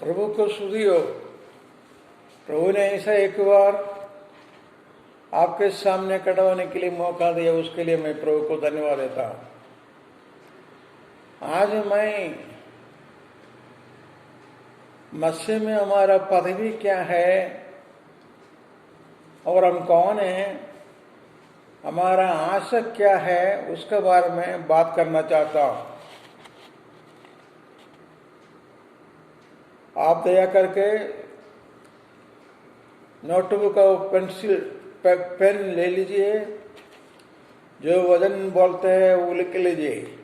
प्रभु को स्तुति हो। प्रभु ने ऐसा एक बार आपके सामने खड़ा होने के लिए मौका दिया, उसके लिए मैं प्रभु को धन्यवाद देता हूं। आज मैं मसीह में हमारा पदवी क्या है और हम कौन हैं, हमारा आशा क्या है, उसके बारे में बात करना चाहता हूं। आप दया करके नोटबुक और पेन ले लीजिए, जो वजन बोलते हैं वो लिख लीजिए।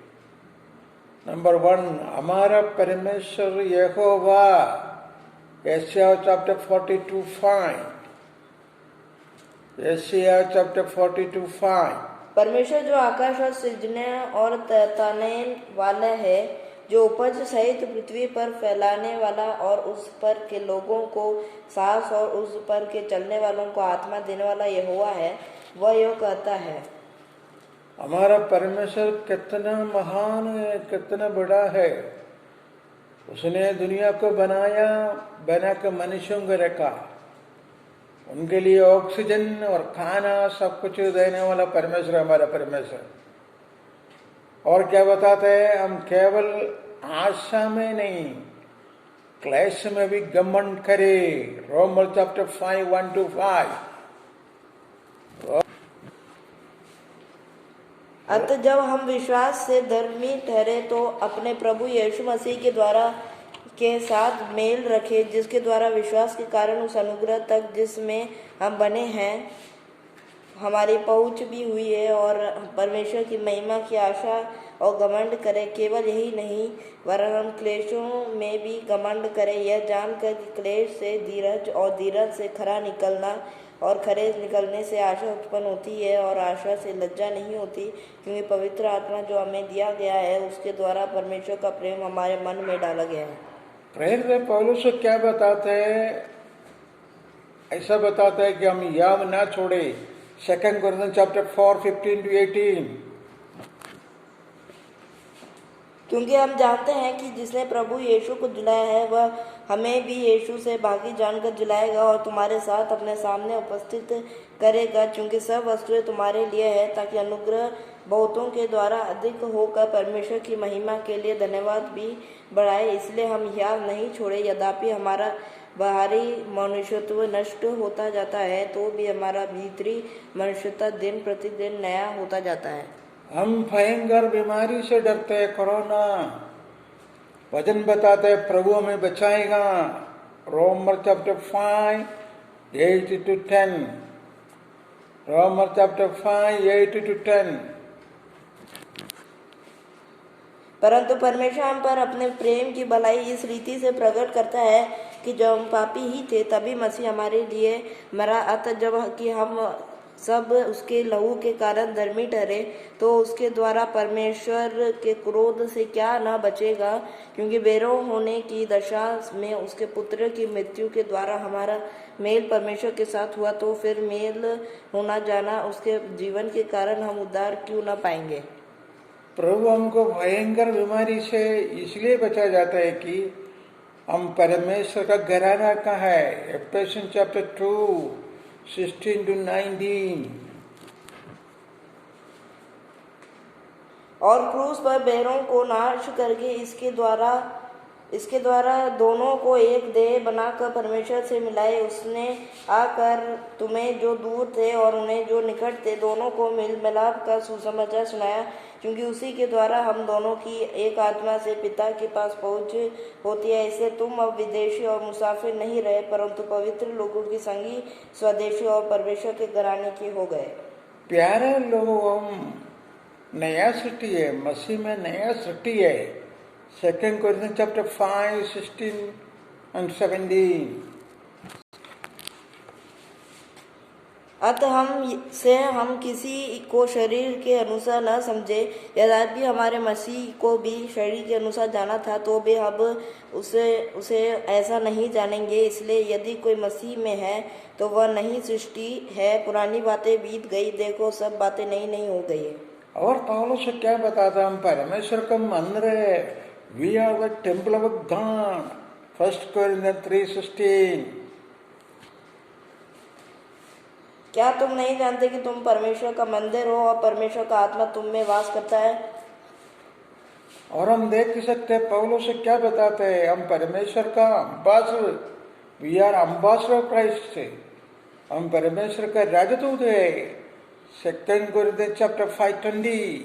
नंबर 1, हमारा परमेश्वर यहोवा, यशायाह चैप्टर 42:5। यशायाह चैप्टर 42:5। परमेश्वर जो आकाश और सृजने और ताने वाला है, जो उपज सहित पृथ्वी पर फैलाने वाला और उस पर के लोगों को सांस और उस पर के चलने वालों को आत्मा देने वाला यहोवा है, वह यो कहता है। हमारा परमेश्वर कितना महान है, कितना बड़ा है। उसने दुनिया को बनाया, बना के मनुष्यों को रखा, उनके लिए ऑक्सीजन और खाना सब कुछ देने वाला परमेश्वर हमारा परमेश्वर। और क्या बताते हैं, हम केवल आशा में नहीं, क्लेश में भी घमंड करें। रोमर चैप्टर 5:1-5। अतः जब हम विश्वास से धर्मी ठहरे तो अपने प्रभु यीशु मसीह के द्वारा के साथ मेल रखे, जिसके द्वारा विश्वास के कारण उस अनुग्रह तक जिसमें हम बने हैं हमारी पहुंच भी हुई है, और परमेश्वर की महिमा की आशा और घमंड करें। केवल यही नहीं, वरन हम क्लेशों में भी घमंड करें, यह जानकर कि क्लेश से धीरज और धीरज से खरा निकलना और खरे निकलने से आशा उत्पन्न होती है, और आशा से लज्जा नहीं होती, क्योंकि पवित्र आत्मा जो हमें दिया गया है उसके द्वारा परमेश्वर का प्रेम हमारे मन में डाला गया है। प्रेरित पौलुस क्या बताते हैं? ऐसा बताता है कि हम याव ना छोड़े। 2 Corinthians chapter 4:15-18। क्योंकि हम जानते हैं कि जिसने प्रभु यीशु को जुलाया है वह हमें भी यीशु से भागी जानकर जुलाएगा और तुम्हारे साथ अपने सामने उपस्थित करेगा। क्योंकि सब वस्तुएं तुम्हारे लिए है, ताकि अनुग्रह बहुतों के द्वारा अधिक होकर परमेश्वर की महिमा के लिए धन्यवाद भी बढ़ाए। इसलिए हम याव नहीं छोड़े। यद्यपि हमारा बाहरी मनुष्यत्व नष्ट होता जाता है, तो भी हमारा भीतरी मनुष्यता दिन प्रतिदिन नया होता जाता है। हम भयंकर बीमारी से डरते हैं, कोरोना। वचन बताते हैं प्रभु हमें बचाएगा। रोमर चैप्टर 5:8-10। रोमर चैप्टर 5:8-10। परंतु परमेश्वर हम पर अपने प्रेम की भलाई इस रीति से प्रकट करता है कि जब हम पापी ही थे तभी मसीह हमारे लिए मरा। अतः जब कि हम सब उसके लहू के कारण धर्मी ठहरे, तो उसके द्वारा परमेश्वर के क्रोध से क्या न बचेगा। क्योंकि बेरों होने की दशा में उसके पुत्र की मृत्यु के द्वारा हमारा मेल परमेश्वर के साथ हुआ, तो फिर मेल होना जाना उसके जीवन के कारण हम उद्धार क्यों न पाएंगे। प्रभु हमको भयंकर बीमारी से इसलिए बचा जाता है कि हम परमेश्वर का घराना का है। एफेसियंस चैप्टर 2:16-19। और क्रूस पर बैरों को नाश करके इसके द्वारा दोनों को एक देह बनाकर परमेश्वर से मिलाए। उसने आकर तुम्हें जो दूर थे और उन्हें जो निकट थे दोनों को मिल मिलाप का सुसमाचार सुनाया। क्योंकि उसी के द्वारा हम दोनों की एक आत्मा से पिता के पास पहुंच होती है। इससे तुम अब विदेशी और मुसाफिर नहीं रहे, परंतु पवित्र लोगों की संगी, स्वदेशी और परमेश्वर के घराने के हो गए। प्यारे लोगों, हम नया सृष्टि है, मसीह में नया सृष्टि है। 2 Corinthians chapter 5:16-17। अतः हम किसी को शरीर के अनुसार न समझे। यद्यपि हमारे मसीह को भी शरीर के अनुसार जाना था, तो भी अब उसे ऐसा नहीं जानेंगे। इसलिए यदि कोई मसीह में है तो वह नई सृष्टि है, पुरानी बातें बीत गई, देखो सब बातें नई नई हो गई है। और पौलुस क्या बताता, हम परमेश्वर का मंदिर है। We are the temple of God. 1 Corinthians 3:16. क्या तुम नहीं जानते कि तुम परमेश्वर का मंदिर हो और परमेश्वर का आत्मा तुम में वास करता है? और हम देख सकते हैं पौलुस से क्या बताते हैं, हम परमेश्वर का ambassador, we are ambassador of Christ से, हम परमेश्वर का राजदूत है। 2 Corinthians chapter 5:20.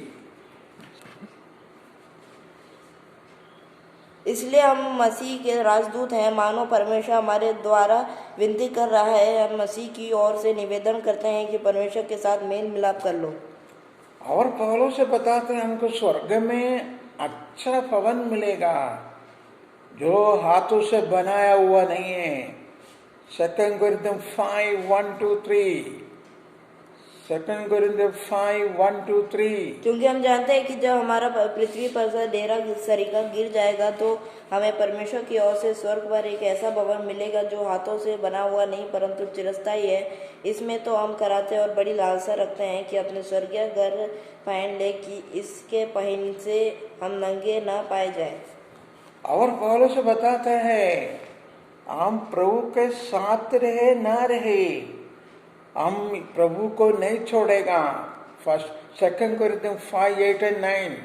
इसलिए हम मसीह के राजदूत हैं, मानो परमेश्वर हमारे द्वारा विनती कर रहा है। हम मसीह की ओर से निवेदन करते हैं कि परमेश्वर के साथ मेल मिलाप कर लो। और पौलुस से बताते हैं हमको स्वर्ग में अच्छा भवन मिलेगा जो हाथों से बनाया हुआ नहीं है। 2 Corinthians 5:1-3. 2 Corinthians 5:1-3. क्योंकि हम जानते हैं कि जब हमारा पृथ्वी पर से डेरा सरीका गिर जाएगा तो हमें परमेश्वर की ओर से स्वर्ग पर एक ऐसा भवन मिलेगा जो हाथों से बना हुआ नहीं परंतु चिरस्थायी है। इसमें तो हम कराते और बड़ी लालसा रखते हैं कि अपने स्वर्गीय घर पहन ले कि इसके पहन से हम नंगे न पाए जाए। और पौलुस बताते हैं हम प्रभु के साथ रहे ना रहे, हम प्रभु को नहीं छोड़ेगा। 2 Corinthians 5:8-9.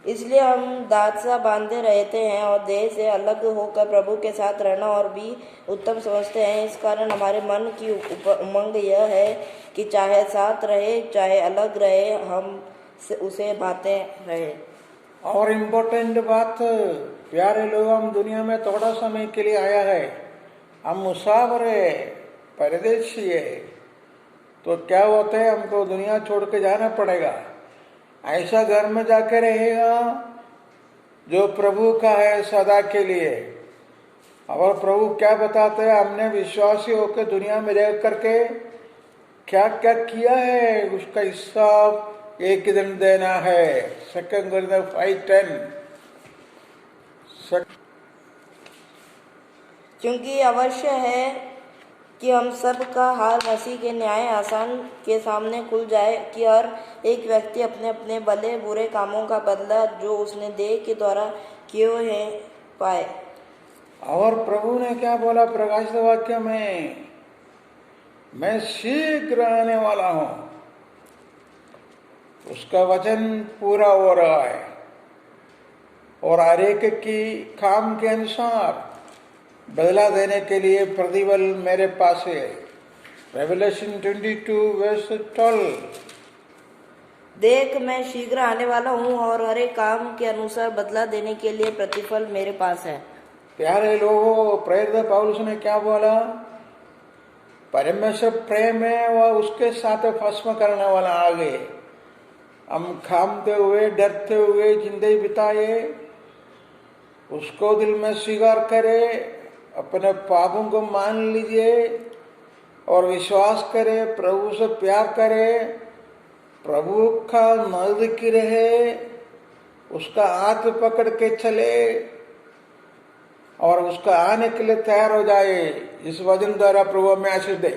इसलिए हम दासा बांधे रहते हैं और देह से अलग होकर प्रभु के साथ रहना और भी उत्तम समझते हैं। इस कारण हमारे मन की उमंग यह है कि चाहे साथ रहे चाहे अलग रहे, हम उसे भाते रहे। और इम्पोर्टेंट बात, प्यारे लोग, हम दुनिया में थोड़ा समय के लिए आया है, हम मुसाफिर है, परदेशी है, तो क्या होता है हमको दुनिया छोड़ के जाना पड़ेगा। ऐसा घर में जाकर रहेगा जो प्रभु का है सदा के लिए। और प्रभु क्या बताते हैं, हमने विश्वासी होकर दुनिया में रह करके क्या क्या किया है उसका हिसाब एक दिन देना है। 2 Corinthians 5:10. क्योंकि अवश्य है कि हम सब का हाल मसीह के न्याय आसान के सामने खुल जाए कि हर एक व्यक्ति अपने अपने भले बुरे कामों का बदला जो उसने देह के द्वारा किए हैं पाए। और प्रभु ने क्या बोला प्रकाशित वाक्य में, मैं शीघ्र आने वाला हूं। उसका वचन पूरा हो रहा है और हर एक की काम के अनुसार बदला देने के लिए प्रतिबल मेरे पास है। Revelation 22:12. देख, मैं शीघ्र आने वाला हूँ और हर एक काम के अनुसार बदला देने के लिए प्रतिफल मेरे पास है। प्यारे लोगों, प्रेरित पौलुस ने क्या बोला, परमेश्वर प्रेम है वह उसके साथ भस्म करने वाला आगे। हम खामते हुए डरते हुए जिंदगी बिताए, उसको दिल में स्वीकार करे, अपने पापों को मान लीजिए और विश्वास करे, प्रभु से प्यार करे, प्रभु का नजदीकी रहे, उसका हाथ पकड़ के चले और उसका आने के लिए तैयार हो जाए। इस वचन द्वारा प्रभु हमें आशीष दे।